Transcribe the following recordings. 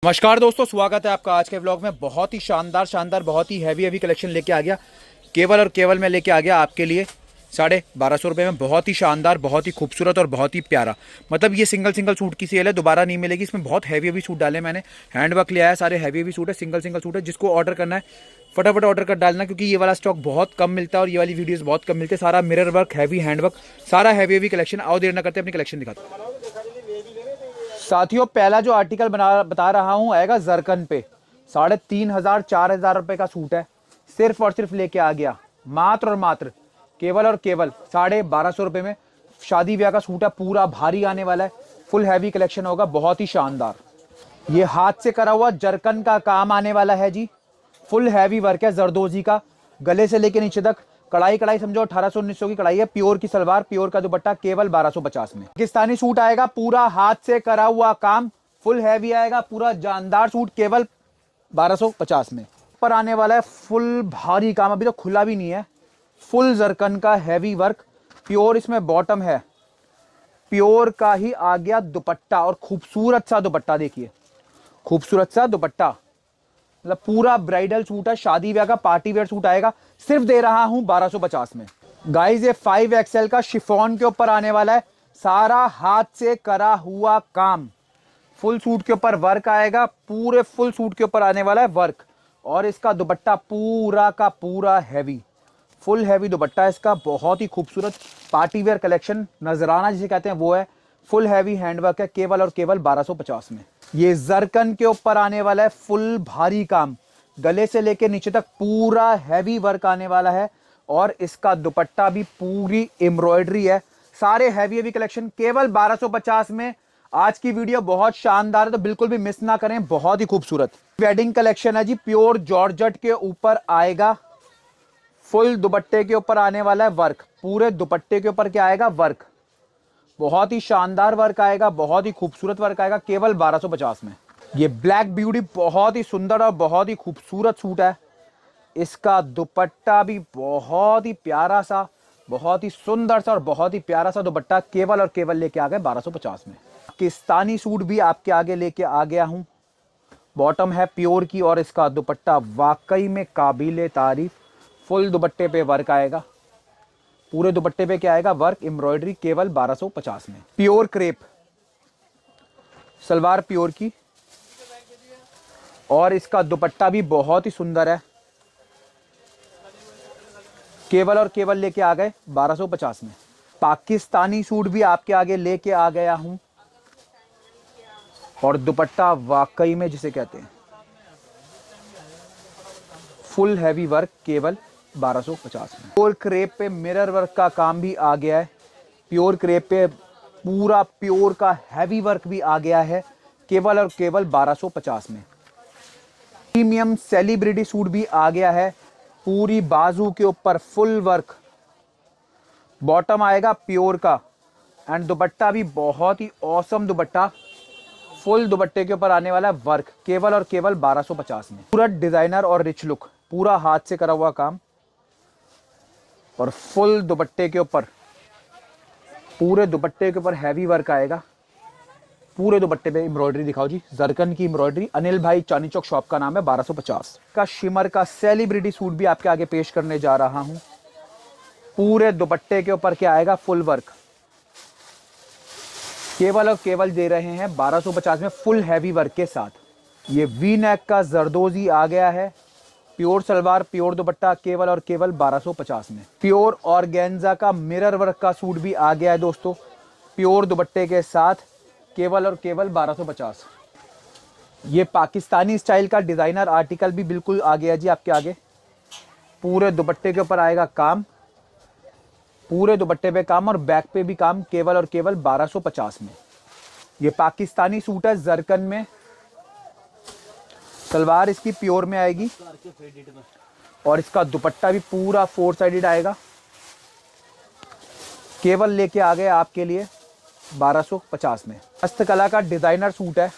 नमस्कार दोस्तों, स्वागत है आपका आज के व्लॉग में। बहुत ही शानदार बहुत ही हैवी कलेक्शन लेके आ गया। केवल और केवल मैं लेके आ गया आपके लिए 1250 रुपये में। बहुत ही शानदार, बहुत ही खूबसूरत और बहुत ही प्यारा। मतलब ये सिंगल सूट की सेल है, दोबारा नहीं मिलेगी। इसमें बहुत हैवी सूट डाले मैंने, हैंडवर्क लिया है, सारे हैवी सूट है, सिंगल सूट है। जिसको ऑर्डर करना है फटाफट ऑर्डर कर डालना, क्योंकि ये वाला स्टॉक बहुत कम मिलता है और ये वाली वीडियोस बहुत कम मिलते हैं। सारा मिरर वर्क, हैवी हैंडवर्क, सारा हैवी कलेक्शन। आओ देर ना करते अपनी कलेक्शन दिखाते हैं साथियों। पहला जो आर्टिकल बता रहा हूँ आएगा जरकन पे। 3500 4000 रुपए का सूट है। सिर्फ और सिर्फ लेके आ गया मात्र और मात्र केवल और केवल 1250 रुपए में। शादी ब्याह का सूट है, पूरा भारी आने वाला है, फुल हैवी कलेक्शन होगा, बहुत ही शानदार। ये हाथ से करा हुआ जरकन का काम आने वाला है जी। फुल हैवी वर्क है जरदोजी का, गले से लेके नीचे तक। कढ़ाई समझो 1800-1900 की कढ़ाई है। प्योर की सलवार, प्योर का दुपट्टा, केवल 1250 में। पाकिस्तानी सूट आएगा, पूरा हाथ से करा हुआ काम, फुल हैवी आएगा, पूरा जानदार सूट, केवल 1250 में। पर आने वाला है फुल भारी काम, अभी तो खुला भी नहीं है। फुल जरकन का हैवी वर्क, प्योर इसमें बॉटम है, प्योर का ही आ गया दुपट्टा। और खूबसूरत सा दुपट्टा देखिए, खूबसूरत सा दुपट्टा। मतलब पूरा ब्राइडल सूट है, शादी ब्याह का पार्टी वेयर सूट आएगा। सिर्फ दे रहा हूं 1250 में। गाइस ये 5XL का शिफॉन के ऊपर आने वाला है, सारा हाथ से करा हुआ काम। फुल सूट के ऊपर वर्क आएगा, पूरे फुल सूट के ऊपर आने वाला है वर्क। और इसका दुपट्टा पूरा का पूरा हैवी, फुल हैवी दुपट्टा इसका, बहुत ही खूबसूरत पार्टी वेयर कलेक्शन। नजराना जिसे कहते हैं वो है, फुल हैवी हैंडवर्क है, केवल और केवल 1250 में। ये जरकन के ऊपर आने वाला है फुल भारी काम, गले से लेके नीचे तक पूरा हैवी वर्क आने वाला है। और इसका दुपट्टा भी पूरी एम्ब्रॉयडरी है। सारे हैवी कलेक्शन केवल 1250 में। आज की वीडियो बहुत शानदार है, तो बिल्कुल भी मिस ना करें, बहुत ही खूबसूरत वेडिंग कलेक्शन है जी। प्योर जॉर्जेट के ऊपर आएगा, फुल दुपट्टे के ऊपर आने वाला है वर्क। पूरे दुपट्टे के ऊपर क्या आएगा? वर्क। बहुत ही शानदार वर्क आएगा, बहुत ही खूबसूरत वर्क आएगा, केवल 1250 में। ये ब्लैक ब्यूटी बहुत ही सुंदर और बहुत ही खूबसूरत सूट है। इसका दुपट्टा भी बहुत ही प्यारा सा, बहुत ही सुंदर सा और बहुत ही प्यारा सा दुपट्टा, केवल और केवल लेके आ गए 1250 में। पाकिस्तानी सूट भी आपके आगे लेके आ गया हूं। बॉटम है प्योर की और इसका दुपट्टा वाकई में काबिले तारीफ। फुल दुपट्टे पे वर्क आएगा, पूरे दुपट्टे पे क्या आएगा? वर्क, एम्ब्रॉयडरी, केवल 1250 में। प्योर क्रेप सलवार, प्योर की, और इसका दुपट्टा भी बहुत ही सुंदर है, केवल और केवल लेके आ गए 1250 में। पाकिस्तानी सूट भी आपके आगे लेके आ गया हूं, और दुपट्टा वाकई में जिसे कहते हैं फुल हैवी वर्क, केवल 1250 में। प्योर क्रेप पे मिरर वर्क का काम भी आ गया है, प्योर क्रेप पे पूरा प्योर का हैवी वर्क भी आ गया है, केवल और केवल 1250 में। प्रीमियम सेलिब्रिटी सूट भी आ गया है, पूरी बाजू के ऊपर फुल वर्क। बॉटम आएगा प्योर का, एंड दुपट्टा भी बहुत ही औसम दुपट्टा, फुल दुपट्टे के ऊपर आने वाला है वर्क, केवल और केवल 1250 में। पूरा डिजाइनर और रिच लुक, पूरा हाथ से करा हुआ काम, और फुल दुपट्टे के ऊपर, पूरे दुपट्टे के ऊपर हैवी वर्क आएगा। पूरे दुपट्टे पे एम्ब्रॉयडरी दिखाओ जी, जरकन की एम्ब्रॉयडरी। अनिल भाई चांदनी चौक शॉप का नाम है। 1250 का शिमर का सेलिब्रिटी सूट भी आपके आगे पेश करने जा रहा हूं। पूरे दुपट्टे के ऊपर क्या आएगा? फुल वर्क, केवल और केवल दे रहे हैं 1250 में, फुल हैवी वर्क के साथ। ये वी नेक का जरदोजी आ गया है, प्योर सलवार, प्योर दुपट्टा, केवल और केवल 1250 में। प्योर ऑर्गेन्जा का मिरर वर्क का सूट भी आ गया है दोस्तों, प्योर दुपट्टे के साथ, केवल और केवल 1250। ये पाकिस्तानी स्टाइल का डिजाइनर आर्टिकल भी बिल्कुल आ गया जी आपके आगे। पूरे दुपट्टे के ऊपर आएगा काम, पूरे दुपट्टे पे काम और बैक पे भी काम, केवल और केवल 1250 में। ये पाकिस्तानी सूट है जरकन में, सलवार इसकी प्योर में आएगी, और इसका दुपट्टा भी पूरा 4 साइडेड आएगा, केवल लेके आ गए आपके लिए 1250 में। हस्तकला का डिजाइनर सूट है,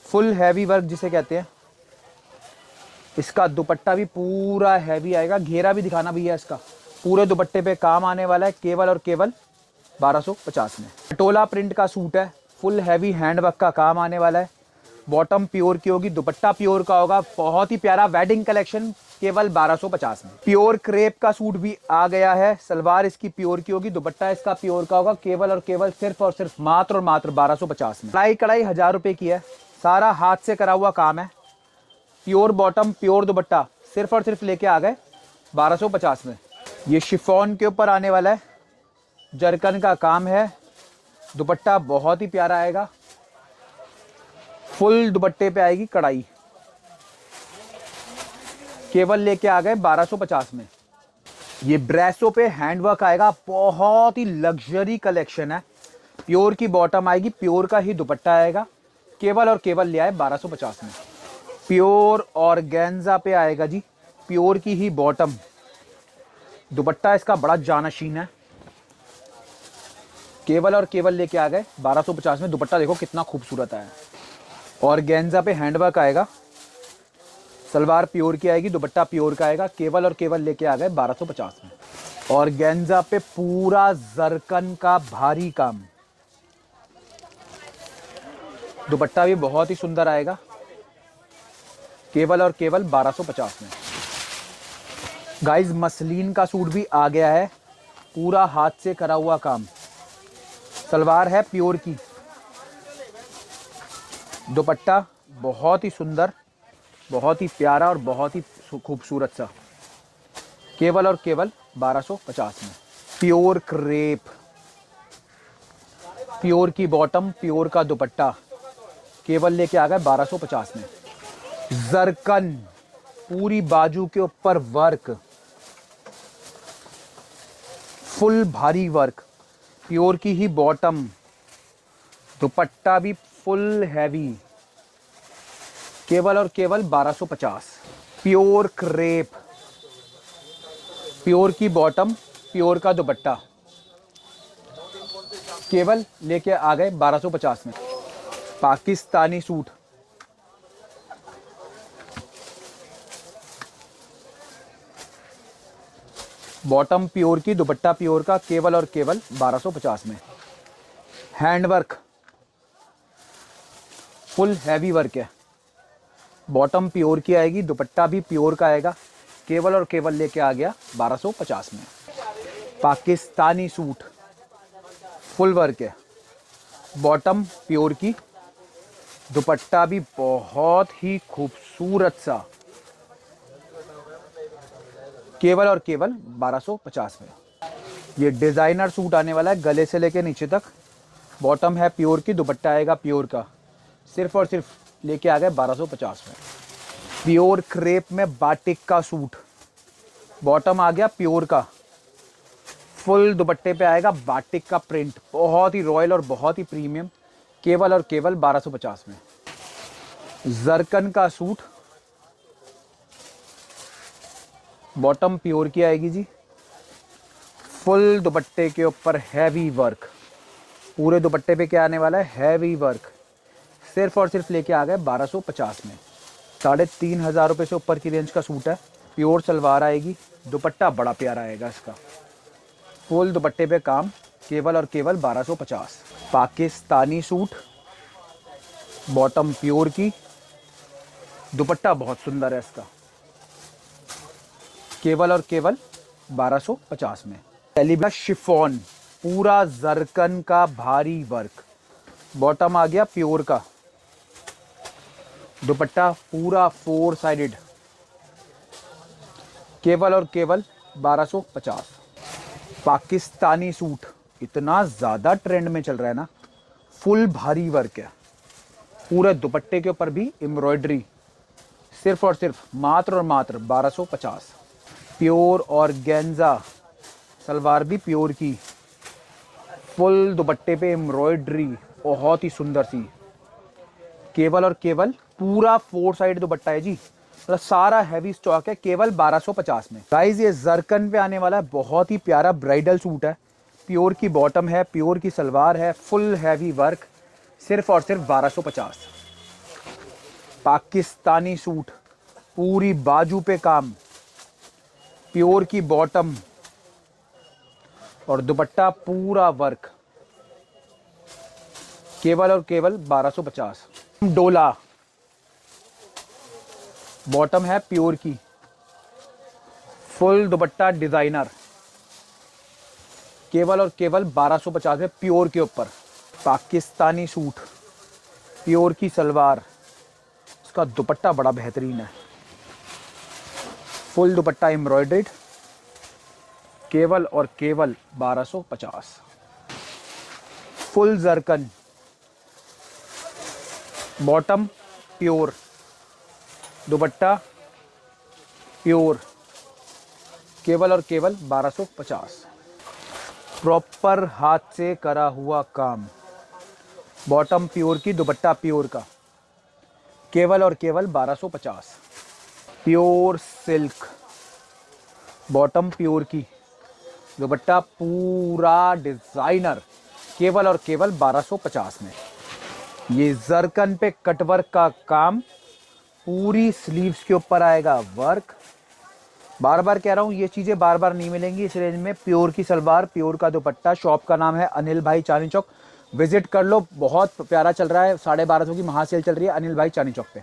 फुल हैवी वर्क जिसे कहते हैं। इसका दुपट्टा भी पूरा हैवी आएगा, घेरा भी दिखाना भैया इसका। पूरे दुपट्टे पे काम आने वाला है, केवल और केवल 1250 में। पटोला प्रिंट का सूट है, फुल हैवी हैंडवर्क का काम आने वाला है, बॉटम प्योर की होगी, दुपट्टा प्योर का होगा, बहुत ही प्यारा वेडिंग कलेक्शन केवल 1250 में। प्योर क्रेप का सूट भी आ गया है, सलवार इसकी प्योर की होगी, दुपट्टा इसका प्योर का होगा, केवल और केवल सिर्फ और सिर्फ मात्र और मात्र 1250 में। कढ़ाई कढ़ाई 1000 रुपए की है, सारा हाथ से करा हुआ काम है। प्योर बॉटम प्योर दुपट्टा सिर्फ और सिर्फ लेके आ गए 1250 में। ये शिफॉन के ऊपर आने वाला है, जरकन का काम है, दुपट्टा बहुत ही प्यारा आएगा, फुल दुपट्टे पे आएगी कढ़ाई, केवल लेके आ गए 1250 में। ये ब्रेसो पे हैंडवर्क आएगा, बहुत ही लग्जरी कलेक्शन है। प्योर की बॉटम आएगी, प्योर का ही दुपट्टा आएगा, केवल और केवल ले आए 1250 में। प्योर ऑर्गेन्जा पे आएगा जी, प्योर की ही बॉटम, दुपट्टा इसका बड़ा जानशीन है, केवल और केवल लेके आ गए 1250 में। दुपट्टा देखो कितना खूबसूरत है, ऑर्गेन्जा पे हैंडवर्क आएगा, सलवार प्योर की आएगी, दुपट्टा प्योर का आएगा, केवल और केवल लेके आ गए 1250 में। ऑर्गेन्जा पे पूरा जरकन का भारी काम, दुपट्टा भी बहुत ही सुंदर आएगा, केवल और केवल 1250 में। गाइस मसलिन का सूट भी आ गया है, पूरा हाथ से करा हुआ काम, सलवार है प्योर की, दुपट्टा बहुत ही सुंदर, बहुत ही प्यारा और बहुत ही खूबसूरत सा, केवल और केवल 1250 में। प्योर क्रेप, प्योर की बॉटम, प्योर का दुपट्टा, केवल लेके आ गए 1250 में। जरकन पूरी बाजू के ऊपर वर्क, फुल भारी वर्क, प्योर की ही बॉटम, दुपट्टा भी फुल हैवी, केवल और केवल 1250। प्योर क्रेप, प्योर की बॉटम, प्योर का दुपट्टा, केवल लेके आ गए 1250 में। पाकिस्तानी सूट, बॉटम प्योर की, दुपट्टा प्योर का, केवल और केवल 1250 में। हैंडवर्क, फुल हैवी वर्क है, बॉटम प्योर की आएगी, दुपट्टा भी प्योर का आएगा, केवल और केवल लेके आ गया 1250 में। पाकिस्तानी सूट, फुल वर्क है, बॉटम प्योर की, दुपट्टा भी बहुत ही खूबसूरत सा, केवल और केवल 1250 में। ये डिज़ाइनर सूट आने वाला है, गले से लेके नीचे तक, बॉटम है प्योर की, दुपट्टा आएगा प्योर का, सिर्फ और सिर्फ लेके आ गए 1250 में। प्योर क्रेप में बाटिक का सूट, बॉटम आ गया प्योर का, फुल दुपट्टे पे आएगा बाटिक का प्रिंट, बहुत ही रॉयल और बहुत ही प्रीमियम, केवल और केवल 1250 में। जरकन का सूट, बॉटम प्योर की आएगी जी, फुल दुपट्टे के ऊपर हैवी वर्क, पूरे दुपट्टे पे क्या आने वाला है, हैवी वर्क, सिर्फ और सिर्फ लेके आ गए 1250 में। 3500 रुपये से ऊपर की रेंज का सूट है, प्योर सलवार आएगी, दुपट्टा बड़ा प्यारा आएगा इसका, फुल दुपट्टे पे काम, केवल और केवल 1250। पाकिस्तानी सूट, बॉटम प्योर की, दुपट्टा बहुत सुंदर है इसका, केवल और केवल 1250 में। टेलीबा शिफॉन, पूरा जरकन का भारी वर्क, बॉटम आ गया प्योर का, दुपट्टा पूरा 4 साइडेड, केवल और केवल 1250। पाकिस्तानी सूट इतना ज़्यादा ट्रेंड में चल रहा है ना, फुल भारी वर्क है, पूरे दुपट्टे के ऊपर भी एम्ब्रॉयडरी, सिर्फ और सिर्फ मात्र और मात्र 1250। प्योर ऑर्गेन्जा, सलवार भी प्योर की, फुल दुपट्टे पे एम्ब्रॉयडरी बहुत ही सुंदर सी, केवल और केवल पूरा 4 साइड दुपट्टा है जी, मतलब सारा हैवी स्टॉक है, केवल 1250 में। गाइस ये जरकन पे आने वाला है, बहुत ही प्यारा ब्राइडल सूट है, प्योर की बॉटम है, प्योर की सलवार है, फुल हैवी वर्क, सिर्फ और सिर्फ 1250। पाकिस्तानी सूट, पूरी बाजू पे काम, प्योर की बॉटम और दुपट्टा पूरा वर्क, केवल और केवल 1250। डोला, बॉटम है प्योर की, फुल दुपट्टा डिजाइनर, केवल और केवल 1250 में प्योर के ऊपर। पाकिस्तानी सूट, प्योर की सलवार, इसका दुपट्टा बड़ा बेहतरीन है, फुल दुपट्टा एम्ब्रॉयडर्ड, केवल और केवल 1250। फुल जरकन, बॉटम प्योर, दुपट्टा प्योर, केवल और केवल 1250। प्रॉपर हाथ से करा हुआ काम, बॉटम प्योर की, दुपट्टा प्योर का, केवल और केवल 1250। प्योर सिल्क, बॉटम प्योर की, दुपट्टा पूरा डिजाइनर, केवल और केवल 1250 में। ये जरकन पे कटवर्क का काम, पूरी स्लीव्स के ऊपर आएगा वर्क। बार बार कह रहा हूँ, ये चीज़ें बार बार नहीं मिलेंगी इस रेंज में। प्योर की सलवार, प्योर का दुपट्टा। शॉप का नाम है अनिल भाई चांदनी चौक, विजिट कर लो। बहुत प्यारा चल रहा है, 1250 की महासेल चल रही है अनिल भाई चांदनी चौक पे।